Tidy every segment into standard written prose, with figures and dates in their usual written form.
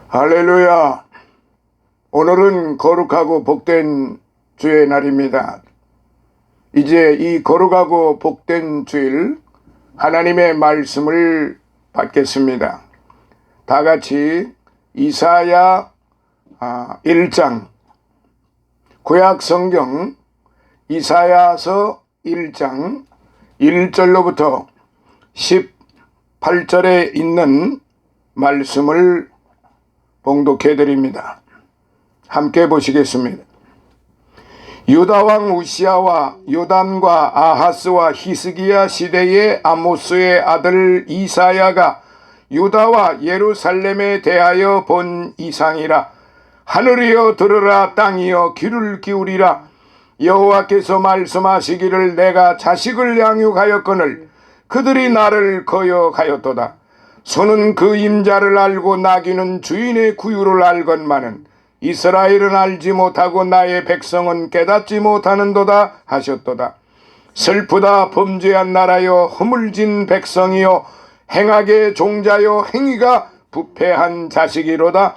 할렐루야. 오늘은 거룩하고 복된 주의 날입니다. 이제 이 거룩하고 복된 주일 하나님의 말씀을 받겠습니다. 다 같이 이사야 1장, 구약 성경 이사야서 1장 1절로부터 18절에 있는 말씀을 봉독해 드립니다. 함께 보시겠습니다. 유다왕 우시야와 요담과 아하스와 히스기야 시대의 아모스의 아들 이사야가 유다와 예루살렘에 대하여 본 이상이라. 하늘이여 들으라, 땅이여 귀를 기울이라. 여호와께서 말씀하시기를 내가 자식을 양육하였거늘 그들이 나를 거역하였도다. 소는 그 임자를 알고 나귀는 주인의 구유를 알건만은 이스라엘은 알지 못하고 나의 백성은 깨닫지 못하는도다 하셨도다. 슬프다, 범죄한 나라여, 허물진 백성이여, 행악의 종자여, 행위가 부패한 자식이로다.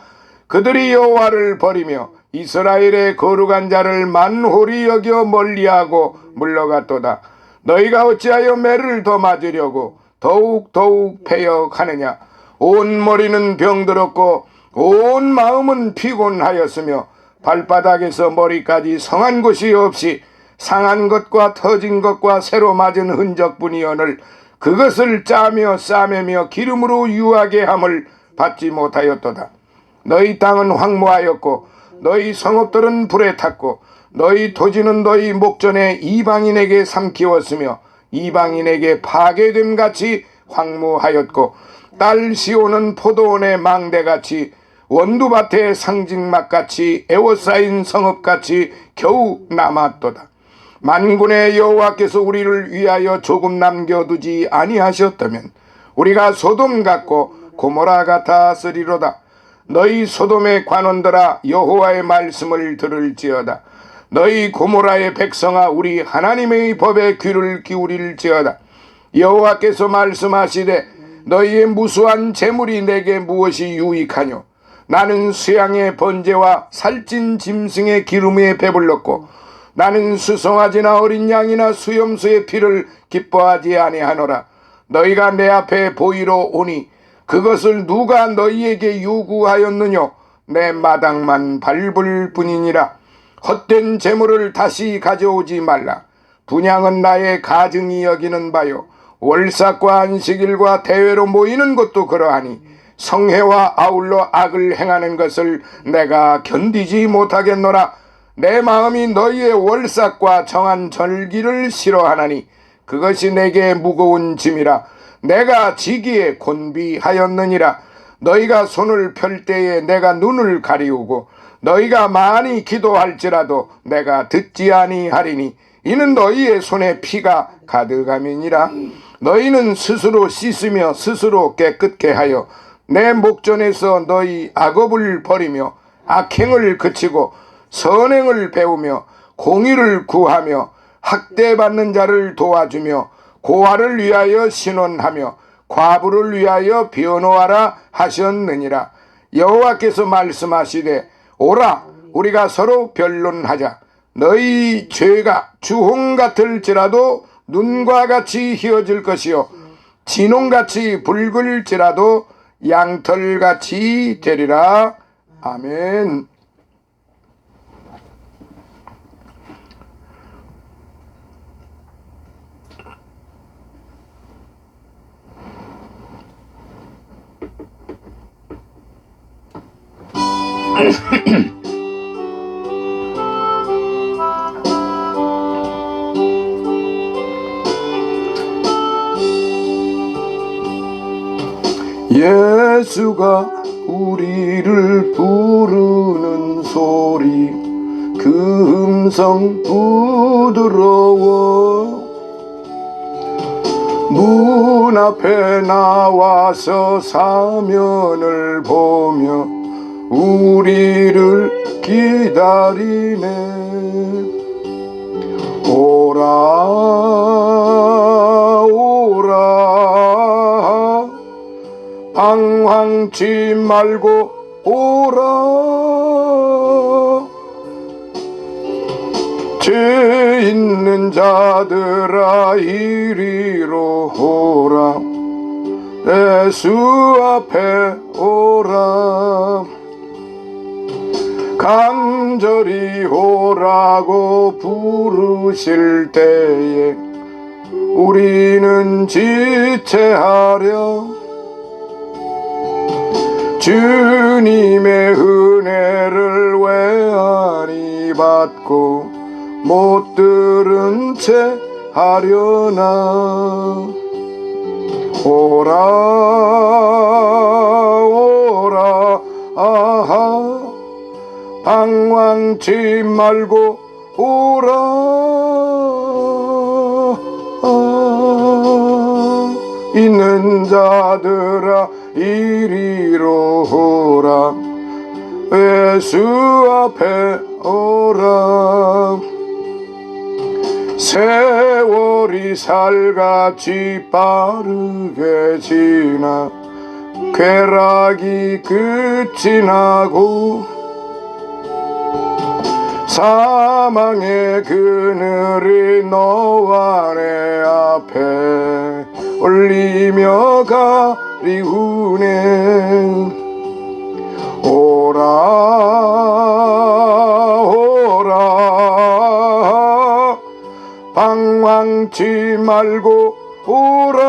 그들이 여호와를 버리며 이스라엘의 거룩한 자를 만홀히 여겨 멀리하고 물러갔도다. 너희가 어찌하여 매를 더 맞으려고 더욱 패역하느냐. 온 머리는 병들었고 온 마음은 피곤하였으며 발바닥에서 머리까지 성한 곳이 없이 상한 것과 터진 것과 새로 맞은 흔적뿐이오늘 그것을 짜며 싸매며 기름으로 유하게 함을 받지 못하였도다. 너희 땅은 황무하였고 너희 성읍들은 불에 탔고 너희 토지는 너희 목전에 이방인에게 삼키웠으며 이방인에게 파괴됨 같이 황무하였고 딸 시온은 포도원의 망대같이 원두밭의 상징막같이 에워싸인 성읍같이 겨우 남았도다. 만군의 여호와께서 우리를 위하여 조금 남겨두지 아니하셨다면 우리가 소돔 같고 고모라 같았으리로다. 너희 소돔의 관원들아, 여호와의 말씀을 들을지어다. 너희 고모라의 백성아, 우리 하나님의 법에 귀를 기울일지어다. 여호와께서 말씀하시되 너희의 무수한 재물이 내게 무엇이 유익하뇨. 나는 수양의 번제와 살찐 짐승의 기름에 배불렀고 나는 수송아지나 어린 양이나 수염소의 피를 기뻐하지 아니하노라. 너희가 내 앞에 보이러 오니 그것을 누가 너희에게 요구하였느뇨. 내 마당만 밟을 뿐이니라. 헛된 재물을 다시 가져오지 말라. 분향은 나의 가증이 여기는 바요, 월삭과 안식일과 대회로 모이는 것도 그러하니 성회와 아울러 악을 행하는 것을 내가 견디지 못하겠노라. 내 마음이 너희의 월삭과 정한 절기를 싫어하나니 그것이 내게 무거운 짐이라. 내가 지기에 곤비하였느니라. 너희가 손을 펼 때에 내가 눈을 가리우고 너희가 많이 기도할지라도 내가 듣지 아니하리니 이는 너희의 손에 피가 가득함이니라. 너희는 스스로 씻으며 스스로 깨끗게 하여 내 목전에서 너희 악업을 버리며 악행을 그치고 선행을 배우며 공의를 구하며 학대받는 자를 도와주며 고아를 위하여 신원하며 과부를 위하여 변호하라 하셨느니라. 여호와께서 말씀하시되 오라, 우리가 서로 변론하자. 너희 죄가 주홍 같을지라도 눈과 같이 희어질 것이요 진홍같이 붉을지라도 양털같이 되리라. 아멘. 예수가 우리를 부르는 소리, 그 음성 부드러워. 문 앞에 나와서 사면을 보며 우리를 기다리네. 오라 오라 방황치 말고 오라. 죄 있는 자들아 이리로 오라. 예수 앞에 오라. 간절히 오라고 부르실 때에 우리는 지체하려 주님의 은혜를 외아니 받고 못 들은 채 하려나. 오라 오라 아하 방황치 말고 오라. 있는 자들아 이리로 오라. 예수 앞에 오라. 세월이 살같이 빠르게 지나 쾌락이 끝이 나고 사망의 그늘이 너와 내 앞에 올리며 가리우네. 오라 오라 방황치 말고 오라.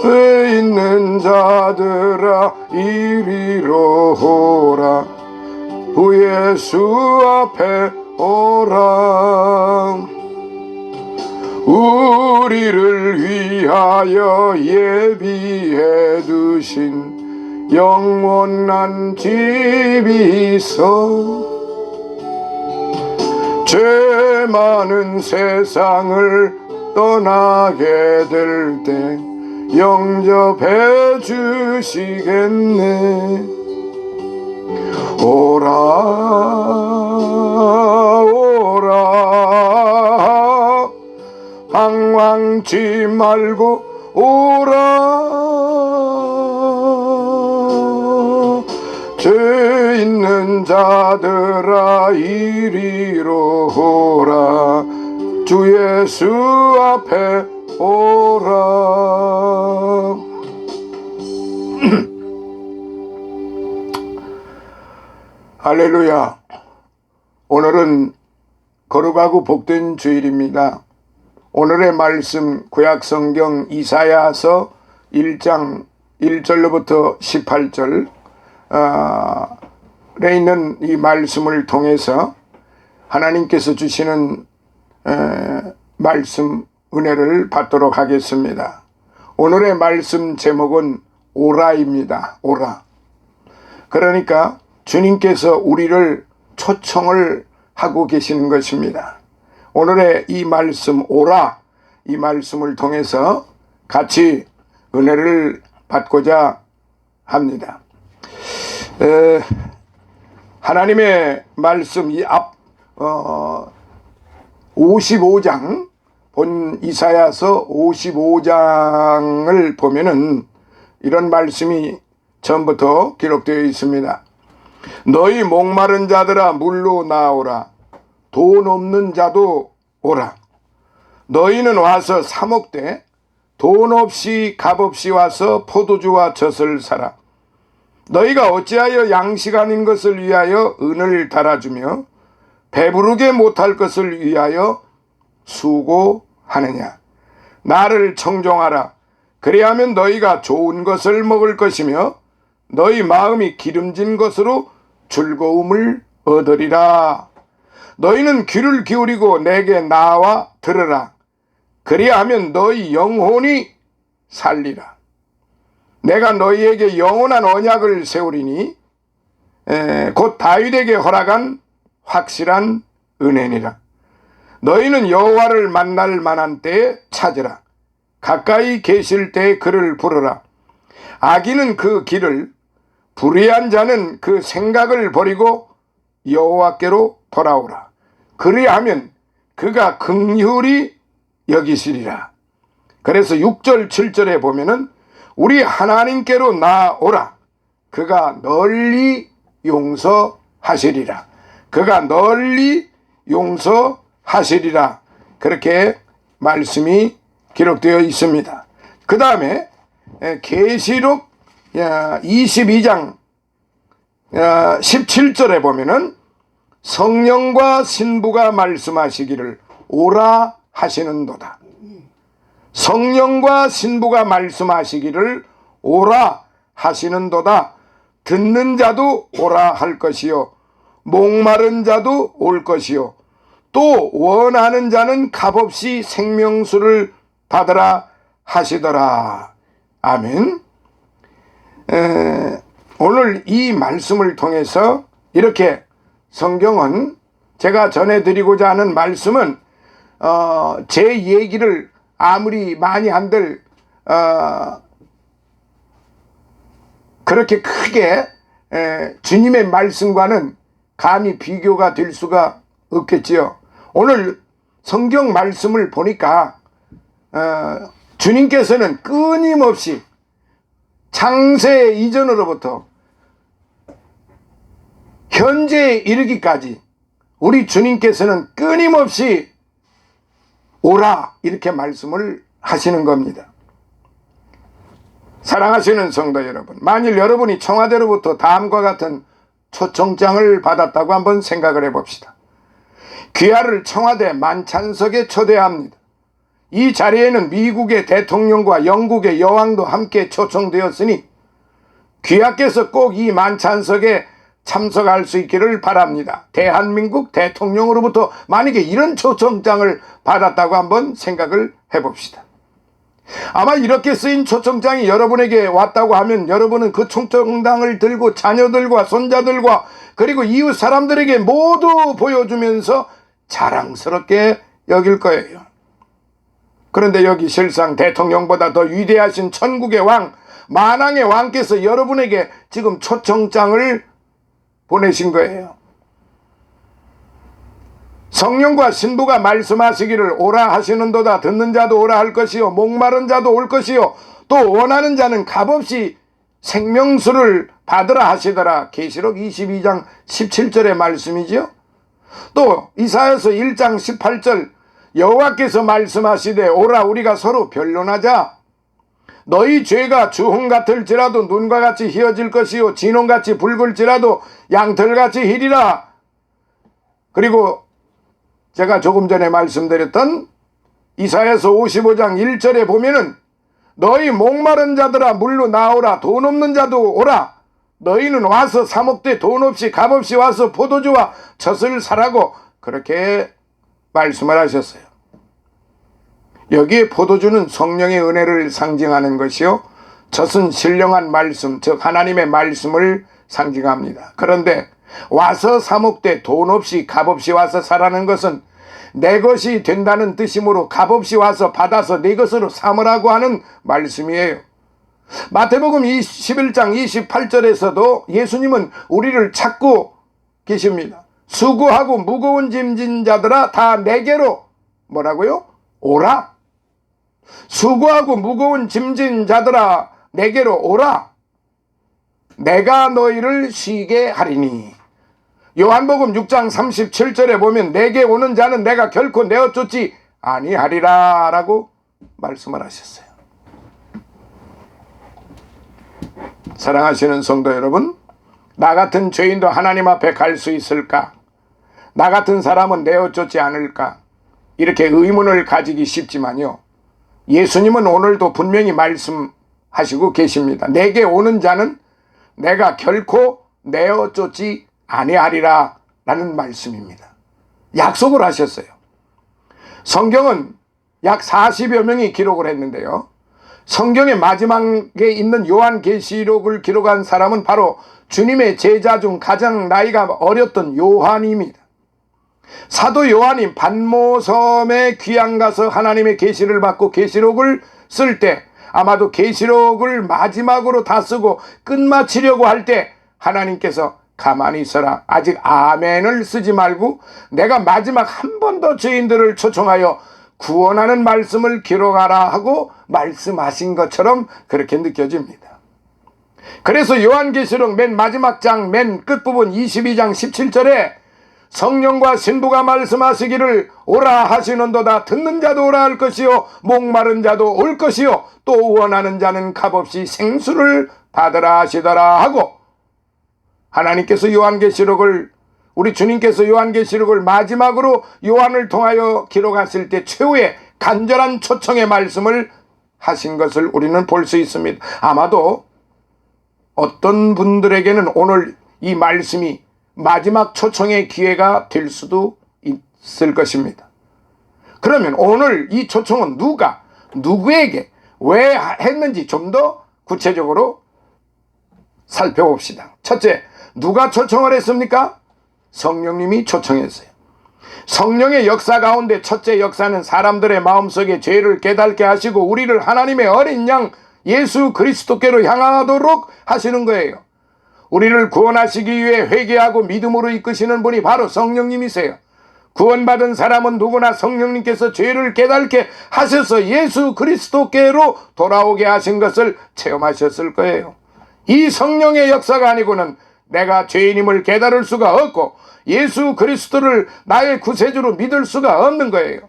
왜 있는 자들아 이리로 오라. 주 예수 앞에 오라. 우리를 위하여 예비해 두신 영원한 집이 있어. 죄 많은 세상을 떠나게 될 때 영접해 주시겠네. 오라 오라 방황치 말고 오라. 죄 있는 자들아 이리로 오라. 주 예수 앞에 오라. 할렐루야. 오늘은 거룩하고 복된 주일입니다. 오늘의 말씀 구약성경 이사야서 1장 1절로부터 18절에 있는 이 말씀을 통해서 하나님께서 주시는 말씀 은혜를 받도록 하겠습니다. 오늘의 말씀 제목은 오라입니다. 오라. 그러니까 주님께서 우리를 초청을 하고 계시는 것입니다. 오늘의 이 말씀 오라, 이 말씀을 통해서 같이 은혜를 받고자 합니다. 하나님의 말씀 이 앞 55장 본 이사야서 55장을 보면은 이런 말씀이 처음부터 기록되어 있습니다. 너희 목마른 자들아 물로 나오라. 돈 없는 자도 오라. 너희는 와서 사 먹되 돈 없이 값 없이 와서 포도주와 젖을 사라. 너희가 어찌하여 양식 아닌 것을 위하여 은을 달아주며 배부르게 못할 것을 위하여 수고하느냐. 나를 청종하라. 그리하면 너희가 좋은 것을 먹을 것이며 너희 마음이 기름진 것으로 즐거움을 얻으리라. 너희는 귀를 기울이고 내게 나와 들으라. 그리하면 너희 영혼이 살리라. 내가 너희에게 영원한 언약을 세우리니 곧 다윗에게 허락한 확실한 은혜니라. 너희는 여호와를 만날 만한 때에 찾으라. 가까이 계실 때에 그를 부르라. 악인은 그 길을, 불의한 자는 그 생각을 버리고 여호와께로 돌아오라. 그리하면 그가 긍휼히 여기시리라. 그래서 6절 7절에 보면은 우리 하나님께로 나아오라. 그가 널리 용서하시리라. 그가 널리 용서하시리라. 그렇게 말씀이 기록되어 있습니다. 그 다음에 계시록 22장 17절에 보면은 성령과 신부가 말씀하시기를 오라 하시는도다. 성령과 신부가 말씀하시기를 오라 하시는도다. 듣는 자도 오라 할 것이요 목마른 자도 올 것이요 또 원하는 자는 값없이 생명수를 받으라 하시더라. 아멘. 오늘 이 말씀을 통해서 이렇게 성경은 제가 전해드리고자 하는 말씀은 제 얘기를 아무리 많이 한들 그렇게 크게 주님의 말씀과는 감히 비교가 될 수가 없겠지요. 오늘 성경 말씀을 보니까 주님께서는 끊임없이 창세 이전으로부터 현재에 이르기까지 우리 주님께서는 끊임없이 오라 이렇게 말씀을 하시는 겁니다. 사랑하시는 성도 여러분, 만일 여러분이 청와대로부터 다음과 같은 초청장을 받았다고 한번 생각을 해봅시다. 귀하를 청와대 만찬석에 초대합니다. 이 자리에는 미국의 대통령과 영국의 여왕도 함께 초청되었으니 귀하께서 꼭 이 만찬석에 참석할 수 있기를 바랍니다. 대한민국 대통령으로부터 만약에 이런 초청장을 받았다고 한번 생각을 해봅시다. 아마 이렇게 쓰인 초청장이 여러분에게 왔다고 하면 여러분은 그 초청장을 들고 자녀들과 손자들과 그리고 이웃 사람들에게 모두 보여주면서 자랑스럽게 여길 거예요. 그런데 여기 실상 대통령보다 더 위대하신 천국의 왕, 만왕의 왕께서 여러분에게 지금 초청장을 보내신 거예요. 성령과 신부가 말씀하시기를 오라 하시는도다. 듣는 자도 오라 할 것이요 목마른 자도 올 것이요 또 원하는 자는 값없이 생명수를 받으라 하시더라. 계시록 22장 17절의 말씀이죠. 또 이사야서 1장 18절 여호와께서 말씀하시되 오라 우리가 서로 변론하자. 너희 죄가 주홍 같을지라도 눈과 같이 희어질 것이요 진홍같이 붉을지라도 양털같이 희리라. 그리고 제가 조금 전에 말씀드렸던 이사야서 55장 1절에 보면은 너희 목마른 자들아 물로 나오라. 돈 없는 자도 오라. 너희는 와서 사 먹되 돈 없이 값없이 와서 포도주와 젖을 사라고 그렇게 말씀을 하셨어요. 여기에 포도주는 성령의 은혜를 상징하는 것이요 젖은 신령한 말씀, 즉 하나님의 말씀을 상징합니다. 그런데 와서 사 먹되 돈 없이 값없이 와서 사라는 것은 내 것이 된다는 뜻이므로 값없이 와서 받아서 내 것으로 삼으라고 하는 말씀이에요. 마태복음 21장 28절에서도 예수님은 우리를 찾고 계십니다. 수고하고 무거운 짐진 자들아 다 내게로 뭐라고요? 오라. 수고하고 무거운 짐진 자들아 내게로 오라. 내가 너희를 쉬게 하리니. 요한복음 6장 37절에 보면 내게 오는 자는 내가 결코 내어 쫓지 아니하리라 라고 말씀을 하셨어요. 사랑하시는 성도 여러분, 나 같은 죄인도 하나님 앞에 갈 수 있을까? 나 같은 사람은 내어 쫓지 않을까? 이렇게 의문을 가지기 쉽지만요, 예수님은 오늘도 분명히 말씀하시고 계십니다. 내게 오는 자는 내가 결코 내어 쫓지 아니하리라 라는 말씀입니다. 약속을 하셨어요. 성경은 약 40여 명이 기록을 했는데요, 성경의 마지막에 있는 요한계시록을 기록한 사람은 바로 주님의 제자 중 가장 나이가 어렸던 요한입니다. 사도 요한이 반모섬에 귀양 가서 하나님의 계시를 받고 계시록을 쓸 때, 아마도 계시록을 마지막으로 다 쓰고 끝마치려고 할 때 하나님께서 가만히 있어라, 아직 아멘을 쓰지 말고 내가 마지막 한 번 더 죄인들을 초청하여 구원하는 말씀을 기록하라 하고 말씀하신 것처럼 그렇게 느껴집니다. 그래서 요한계시록 맨 마지막 장 맨 끝부분 22장 17절에 성령과 신부가 말씀하시기를 오라 하시는도다. 듣는 자도 오라 할 것이요 목마른 자도 올 것이요 또 원하는 자는 값없이 생수를 받으라 하시더라 하고, 하나님께서 요한계시록을, 우리 주님께서 요한계시록을 마지막으로 요한을 통하여 기록하실 때 최후의 간절한 초청의 말씀을 하신 것을 우리는 볼 수 있습니다. 아마도 어떤 분들에게는 오늘 이 말씀이 마지막 초청의 기회가 될 수도 있을 것입니다. 그러면 오늘 이 초청은 누가, 누구에게, 왜 했는지 좀 더 구체적으로 살펴봅시다. 첫째, 누가 초청을 했습니까? 성령님이 초청했어요. 성령의 역사 가운데 첫째 역사는 사람들의 마음속에 죄를 깨닫게 하시고 우리를 하나님의 어린 양 예수 그리스도께로 향하도록 하시는 거예요. 우리를 구원하시기 위해 회개하고 믿음으로 이끄시는 분이 바로 성령님이세요. 구원받은 사람은 누구나 성령님께서 죄를 깨닫게 하셔서 예수 그리스도께로 돌아오게 하신 것을 체험하셨을 거예요. 이 성령의 역사가 아니고는 내가 죄인임을 깨달을 수가 없고 예수 그리스도를 나의 구세주로 믿을 수가 없는 거예요.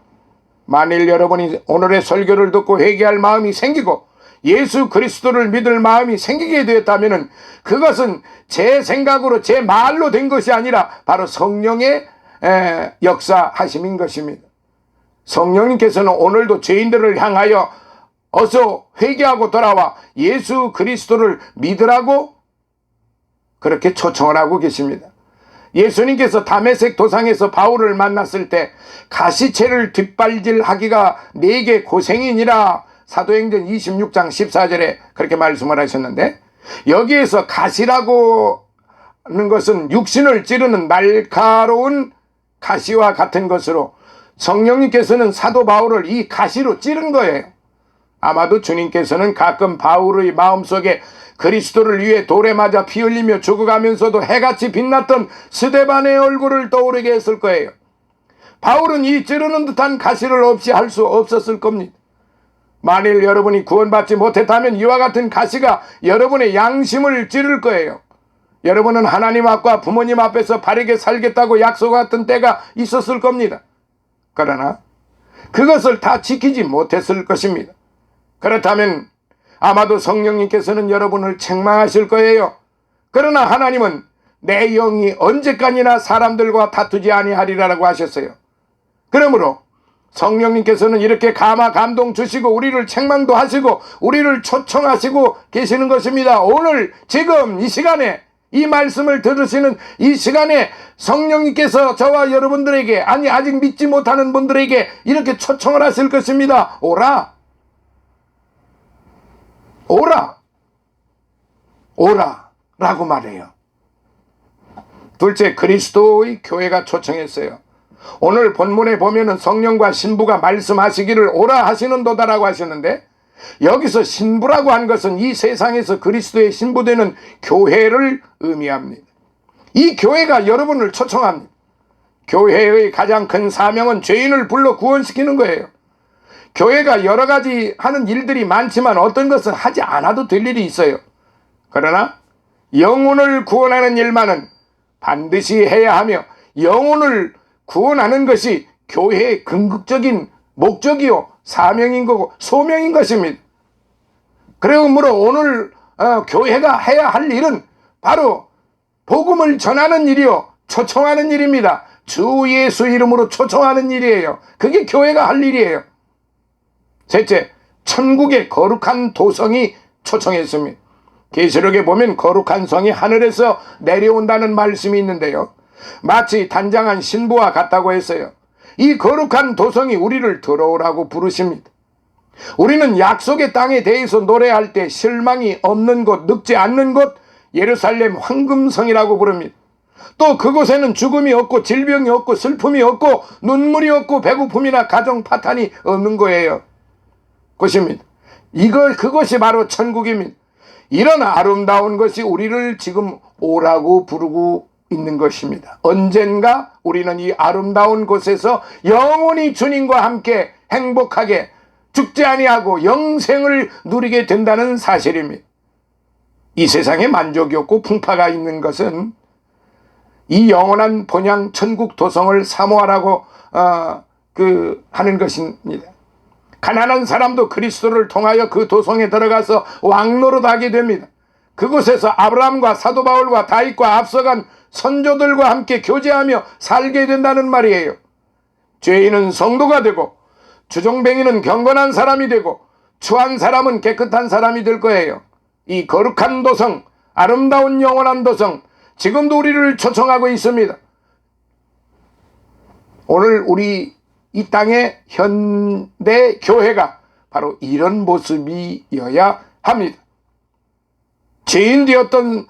만일 여러분이 오늘의 설교를 듣고 회개할 마음이 생기고 예수 그리스도를 믿을 마음이 생기게 되었다면 그것은 제 생각으로 제 말로 된 것이 아니라 바로 성령의 역사하심인 것입니다. 성령님께서는 오늘도 죄인들을 향하여 어서 회개하고 돌아와 예수 그리스도를 믿으라고 그렇게 초청을 하고 계십니다. 예수님께서 다메섹 도상에서 바울을 만났을 때 가시채를 뒷발질하기가 내게 고생이니라 사도행전 26장 14절에 그렇게 말씀을 하셨는데, 여기에서 가시라고 하는 것은 육신을 찌르는 날카로운 가시와 같은 것으로 성령님께서는 사도 바울을 이 가시로 찌른 거예요. 아마도 주님께서는 가끔 바울의 마음속에 그리스도를 위해 돌에 맞아 피 흘리며 죽어가면서도 해같이 빛났던 스데반의 얼굴을 떠오르게 했을 거예요. 바울은 이 찌르는 듯한 가시를 없이 할 수 없었을 겁니다. 만일 여러분이 구원받지 못했다면 이와 같은 가시가 여러분의 양심을 찌를 거예요. 여러분은 하나님 앞과 부모님 앞에서 바르게 살겠다고 약속했던 때가 있었을 겁니다. 그러나 그것을 다 지키지 못했을 것입니다. 그렇다면 아마도 성령님께서는 여러분을 책망하실 거예요. 그러나 하나님은 내 영이 언제까지나 사람들과 다투지 아니하리라고 하셨어요. 그러므로 성령님께서는 이렇게 감동 주시고 우리를 책망도 하시고 우리를 초청하시고 계시는 것입니다. 오늘 지금 이 시간에 이 말씀을 들으시는 이 시간에 성령님께서 저와 여러분들에게, 아니 아직 믿지 못하는 분들에게 이렇게 초청을 하실 것입니다. 오라, 오라, 오라 라고 말해요. 둘째, 그리스도의 교회가 초청했어요. 오늘 본문에 보면은 성령과 신부가 말씀하시기를 오라 하시는도다라고 하셨는데, 여기서 신부라고 한 것은 이 세상에서 그리스도의 신부되는 교회를 의미합니다. 이 교회가 여러분을 초청합니다. 교회의 가장 큰 사명은 죄인을 불러 구원시키는 거예요. 교회가 여러 가지 하는 일들이 많지만 어떤 것은 하지 않아도 될 일이 있어요. 그러나 영혼을 구원하는 일만은 반드시 해야 하며 영혼을 구원하는 것이 교회의 궁극적인 목적이요 사명인 거고 소명인 것입니다. 그러므로 오늘 교회가 해야 할 일은 바로 복음을 전하는 일이요 초청하는 일입니다. 주 예수 이름으로 초청하는 일이에요. 그게 교회가 할 일이에요. 셋째, 천국의 거룩한 도성이 초청했습니다. 계시록에 보면 거룩한 성이 하늘에서 내려온다는 말씀이 있는데요, 마치 단장한 신부와 같다고 했어요. 이 거룩한 도성이 우리를 들어오라고 부르십니다. 우리는 약속의 땅에 대해서 노래할 때 실망이 없는 곳, 늙지 않는 곳, 예루살렘 황금성이라고 부릅니다. 또 그곳에는 죽음이 없고 질병이 없고 슬픔이 없고 눈물이 없고 배고픔이나 가정 파탄이 없는 거예요. 것입니다. 그것이 바로 천국입니다. 이런 아름다운 것이 우리를 지금 오라고 부르고 있는 것입니다. 언젠가 우리는 이 아름다운 곳에서 영원히 주님과 함께 행복하게 죽지 아니하고 영생을 누리게 된다는 사실입니다. 이 세상에 만족이 없고 풍파가 있는 것은 이 영원한 본향 천국 도성을 사모하라고 하는 것입니다. 가난한 사람도 그리스도를 통하여 그 도성에 들어가서 왕노릇하게 됩니다. 그곳에서 아브라함과 사도 바울과 다윗과 앞서간 선조들과 함께 교제하며 살게 된다는 말이에요. 죄인은 성도가 되고 주정뱅이는 경건한 사람이 되고 추한 사람은 깨끗한 사람이 될 거예요. 이 거룩한 도성, 아름다운 영원한 도성, 지금도 우리를 초청하고 있습니다. 오늘 우리 이 땅의 현대 교회가 바로 이런 모습이어야 합니다. 죄인 되었던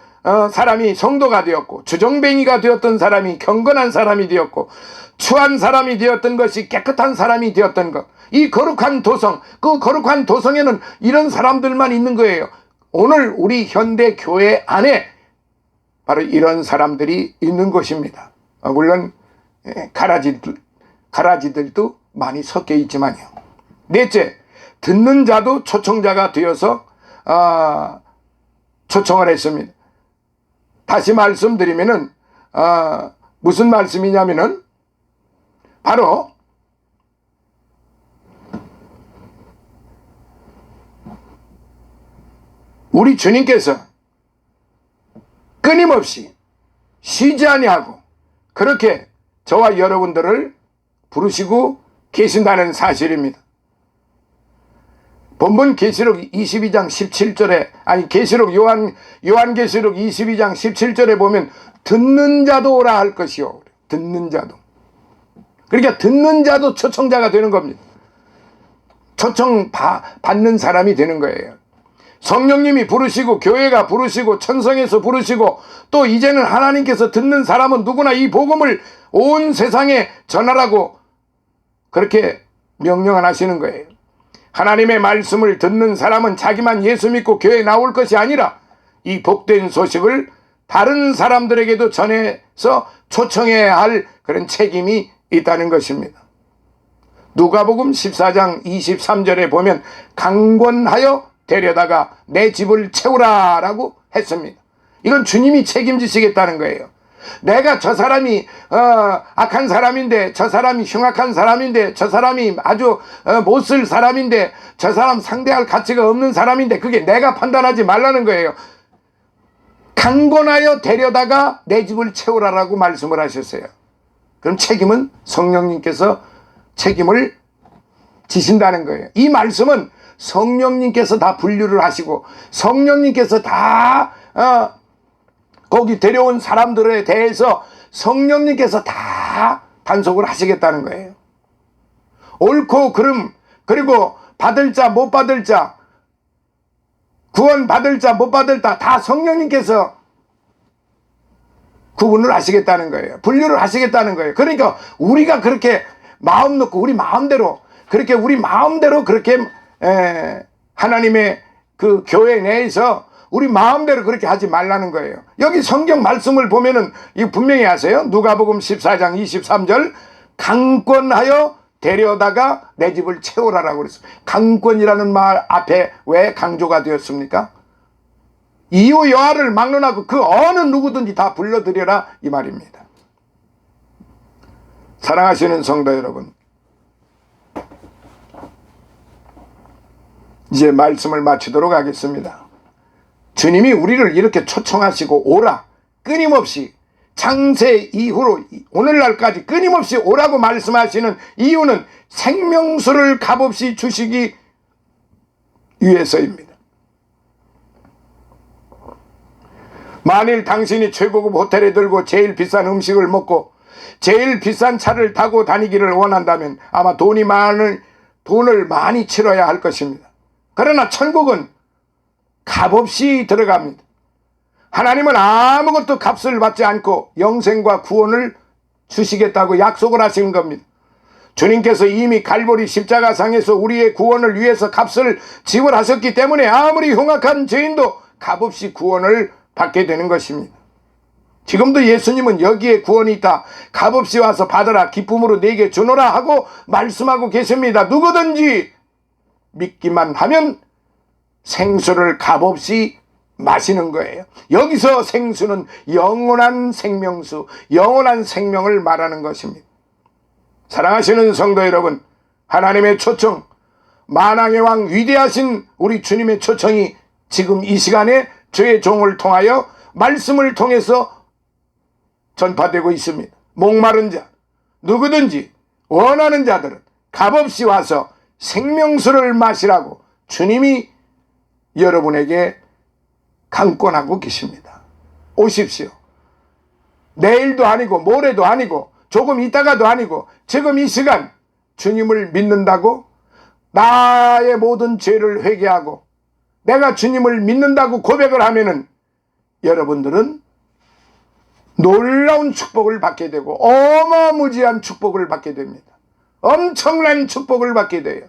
사람이 성도가 되었고, 주정뱅이가 되었던 사람이 경건한 사람이 되었고, 추한 사람이 되었던 것이 깨끗한 사람이 되었던 것, 이 거룩한 도성, 그 거룩한 도성에는 이런 사람들만 있는 거예요. 오늘 우리 현대 교회 안에 바로 이런 사람들이 있는 것입니다. 물론 가라지들도 많이 섞여 있지만요. 넷째, 듣는 자도 초청자가 되어서 초청을 했습니다. 다시 말씀드리면은 무슨 말씀이냐면은 바로 우리 주님께서 끊임없이 쉬지 아니하고 그렇게 저와 여러분들을 부르시고 계신다는 사실입니다. 본문 계시록 22장 17절에 계시록 요한계시록 22장 17절에 보면 듣는 자도 오라 할 것이요. 듣는 자도. 그러니까 듣는 자도 초청자가 되는 겁니다. 초청 받는 사람이 되는 거예요. 성령님이 부르시고 교회가 부르시고 천성에서 부르시고 또 이제는 하나님께서 듣는 사람은 누구나 이 복음을 온 세상에 전하라고 그렇게 명령을 하시는 거예요. 하나님의 말씀을 듣는 사람은 자기만 예수 믿고 교회에 나올 것이 아니라 이 복된 소식을 다른 사람들에게도 전해서 초청해야 할 그런 책임이 있다는 것입니다. 누가복음 14장 23절에 보면 강권하여 데려다가 내 집을 채우라 라고 했습니다. 이건 주님이 책임지시겠다는 거예요. 내가 저 사람이 악한 사람인데, 저 사람이 흉악한 사람인데, 저 사람이 아주 못쓸 사람인데, 저 사람 상대할 가치가 없는 사람인데, 그게 내가 판단하지 말라는 거예요. 강권하여 데려다가 내 집을 채우라라고 말씀을 하셨어요. 그럼 책임은 성령님께서 책임을 지신다는 거예요. 이 말씀은 성령님께서 다 분류를 하시고 성령님께서 다 거기 데려온 사람들에 대해서 성령님께서 다 단속을 하시겠다는 거예요. 옳고 그름, 그리고 받을 자 못 받을 자, 구원 받을 자 못 받을 자 다 성령님께서 구분을 하시겠다는 거예요. 분류를 하시겠다는 거예요. 그러니까 우리가 그렇게 마음 놓고 우리 마음대로 그렇게 하나님의 그 교회 내에서 우리 마음대로 그렇게 하지 말라는 거예요. 여기 성경 말씀을 보면은 이 분명히 하세요. 누가복음 14장 23절 강권하여 데려다가 내 집을 채우라라고 그랬어요. 강권이라는 말 앞에 왜 강조가 되었습니까? 이후 여하를 막론하고 그 어느 누구든지 다 불러들여라 이 말입니다. 사랑하시는 성도 여러분, 이제 말씀을 마치도록 하겠습니다. 주님이 우리를 이렇게 초청하시고 오라, 끊임없이 창세 이후로 오늘날까지 끊임없이 오라고 말씀하시는 이유는 생명수를 값없이 주시기 위해서입니다. 만일 당신이 최고급 호텔에 들고 제일 비싼 음식을 먹고 제일 비싼 차를 타고 다니기를 원한다면 아마 돈을 많이 치러야 할 것입니다. 그러나 천국은 값없이 들어갑니다. 하나님은 아무것도 값을 받지 않고 영생과 구원을 주시겠다고 약속을 하신 겁니다. 주님께서 이미 갈보리 십자가상에서 우리의 구원을 위해서 값을 지불하셨기 때문에 아무리 흉악한 죄인도 값없이 구원을 받게 되는 것입니다. 지금도 예수님은 여기에 구원이 있다, 값없이 와서 받으라, 기쁨으로 내게 주노라 하고 말씀하고 계십니다. 누구든지 믿기만 하면 생수를 값없이 마시는 거예요. 여기서 생수는 영원한 생명수, 영원한 생명을 말하는 것입니다. 사랑하시는 성도 여러분, 하나님의 초청, 만왕의 왕 위대하신 우리 주님의 초청이 지금 이 시간에 저의 종을 통하여 말씀을 통해서 전파되고 있습니다. 목마른 자, 누구든지 원하는 자들은 값없이 와서 생명수를 마시라고 주님이 여러분에게 강권하고 계십니다. 오십시오. 내일도 아니고 모레도 아니고 조금 있다가도 아니고 지금 이 시간 주님을 믿는다고 나의 모든 죄를 회개하고 내가 주님을 믿는다고 고백을 하면은 여러분들은 놀라운 축복을 받게 되고 어마무지한 축복을 받게 됩니다. 엄청난 축복을 받게 돼요.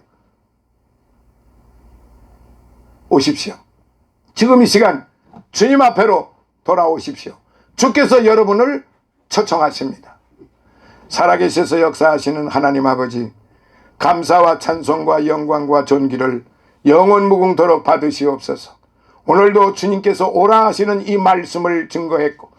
오십시오. 지금 이 시간 주님 앞으로 돌아오십시오. 주께서 여러분을 초청하십니다. 살아계셔서 역사하시는 하나님 아버지, 감사와 찬송과 영광과 존귀를 영원 무궁토록 받으시옵소서. 오늘도 주님께서 오라 하시는 이 말씀을 증거했고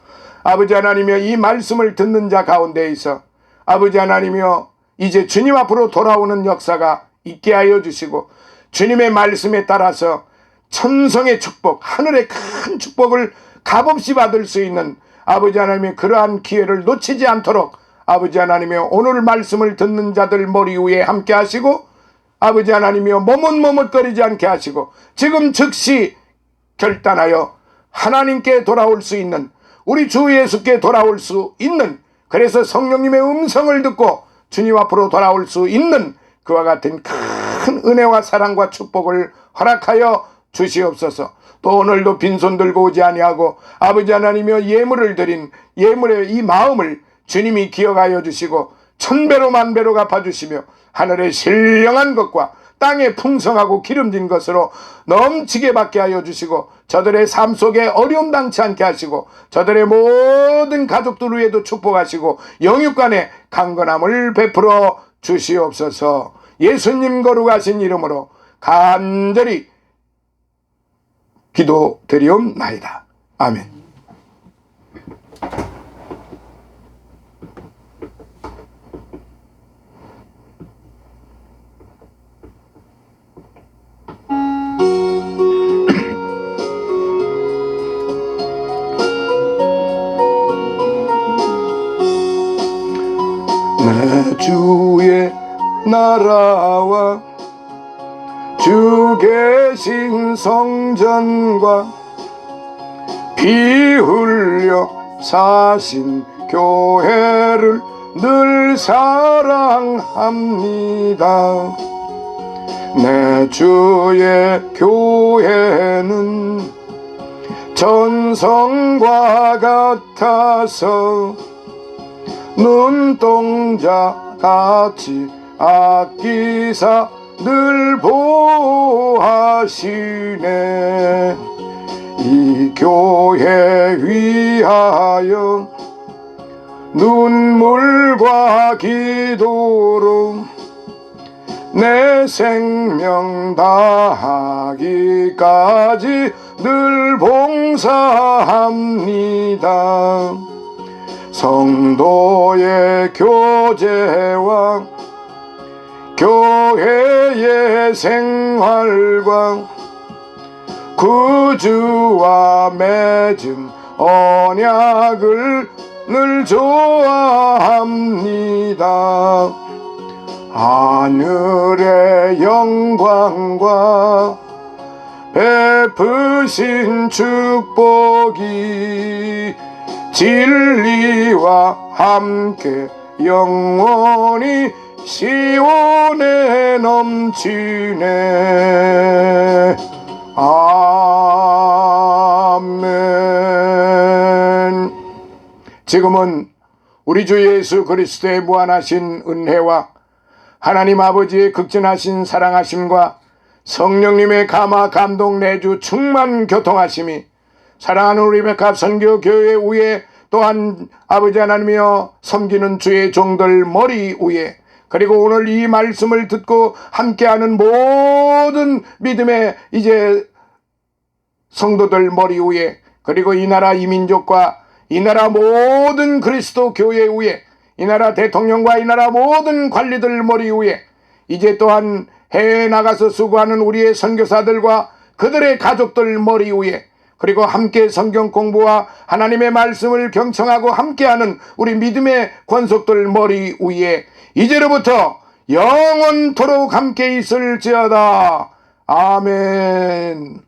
아버지 하나님이여, 이 말씀을 듣는 자 가운데 있어 아버지 하나님이여 이제 주님 앞으로 돌아오는 역사가 있게 하여 주시고 주님의 말씀에 따라서 천성의 축복, 하늘의 큰 축복을 값없이 받을 수 있는 아버지 하나님의 그러한 기회를 놓치지 않도록 아버지 하나님이여 오늘 말씀을 듣는 자들 머리 위에 함께 하시고 아버지 하나님이여 머뭇머뭇거리지 않게 하시고 지금 즉시 결단하여 하나님께 돌아올 수 있는, 우리 주 예수께 돌아올 수 있는, 그래서 성령님의 음성을 듣고 주님 앞으로 돌아올 수 있는 그와 같은 큰 은혜와 사랑과 축복을 허락하여 주시옵소서. 또 오늘도 빈손 들고 오지 아니하고 아버지 하나님이여 예물을 드린 예물의 이 마음을 주님이 기억하여 주시고 천배로 만배로 갚아주시며 하늘의 신령한 것과 땅에 풍성하고 기름진 것으로 넘치게 받게 하여 주시고 저들의 삶 속에 어려움 당치 않게 하시고 저들의 모든 가족들 위에도 축복하시고 영육간에 강건함을 베풀어 주시옵소서. 예수님 거룩하신 이름으로 간절히 기도드리옵나이다. 아멘. 내 주의 나라와 주 계신 성전과 피 흘려 사신 교회를 늘 사랑합니다. 내 주의 교회는 전성과 같아서 눈동자 같이 아끼사 늘 보호하시네. 이 교회 위하여 눈물과 기도로 내 생명 다하기까지 늘 봉사합니다. 성도의 교제와 교회의 생활과 구주와 맺은 언약을 늘 좋아합니다. 하늘의 영광과 베푸신 축복이 진리와 함께 영원히 시온에 넘치네. 아멘. 지금은 우리 주 예수 그리스도의 무한하신 은혜와 하나님 아버지의 극진하신 사랑하심과 성령님의 감화 감동 내주 충만 교통하심이 사랑하는 우리 백합 선교교회 위에 또한 아버지 하나님이여 섬기는 주의 종들 머리 위에, 그리고 오늘 이 말씀을 듣고 함께하는 모든 믿음의 이제 성도들 머리 위에, 그리고 이 나라 이민족과 이 나라 모든 그리스도 교회 위에, 이 나라 대통령과 이 나라 모든 관리들 머리 위에, 이제 또한 해외에 나가서 수고하는 우리의 선교사들과 그들의 가족들 머리 위에, 그리고 함께 성경 공부와 하나님의 말씀을 경청하고 함께하는 우리 믿음의 권속들 머리 위에 이제로부터 영원토록 함께 있을지어다. 아멘.